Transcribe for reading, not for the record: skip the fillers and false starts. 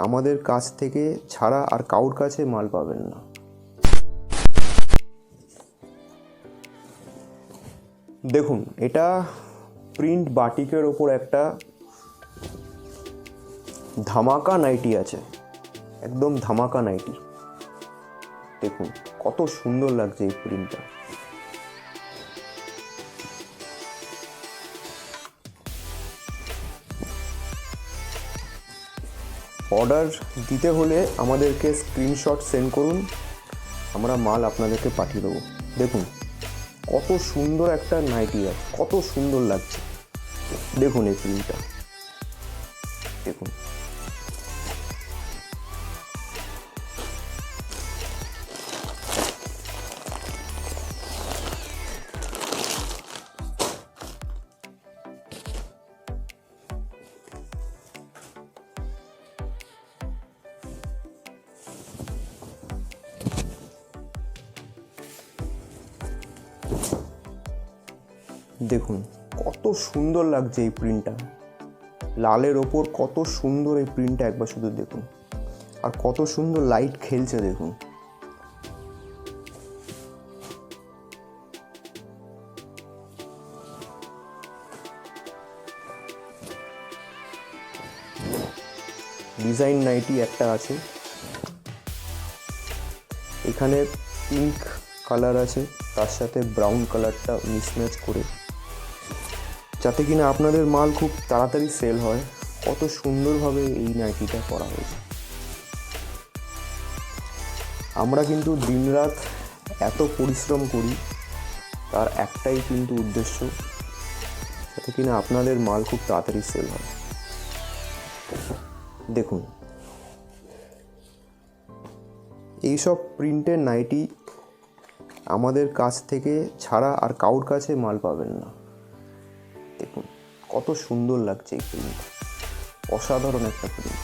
আমাদের কাছ থেকে ছাড়া আর কারোর কাছে মাল পাবেন না। দেখুন, এটা প্রিন্ট বাটিকের ওপর একটা ধামাকা নাইটি আছে, একদম ধামাকা নাইটি। দেখুন কত সুন্দর লাগছে এই প্রিন্টটা। অর্ডার দিতে হলে আমাদেরকে স্ক্রিনশট সেন্ড করুন, আমরা মাল আপনাদেরকে পাঠিয়ে দেবো। দেখুন কত সুন্দর একটা নাইটি আছে, কত সুন্দর লাগছে। দেখুন এই প্রিন্টটা, দেখুন। দেখুন কত সুন্দর লাগছে এই প্রিন্টটা, লালের ওপর কত সুন্দর এই প্রিন্টটা, একবার শুধু দেখুন। আর কত সুন্দর লাইট খেলছে দেখুন। ডিজাইন নাইটি একটা আছে, এখানে পিঙ্ক কালার আছে, তার সাথে ব্রাউন কালারটা মিসম্যাচ করে, যাতে কিনা আপনাদের মাল খুব তাড়াতাড়ি সেল হয়। কত সুন্দরভাবে এই নাইটিটা করা হয়েছে। আমরা কিন্তু দিনরাত এত পরিশ্রম করি, তার একটাই কিন্তু উদ্দেশ্য, যাতে কিনা আপনাদের মাল খুব তাড়াতাড়ি সেল হয়। দেখুন এইসব প্রিন্টের নাইটি আমাদের কাছ থেকে ছাড়া আর কারোর কাছে মাল পাবেন না। দেখুন কত সুন্দর লাগছে এই প্রিন্ট, অসাধারণ একটা প্রিন্ট।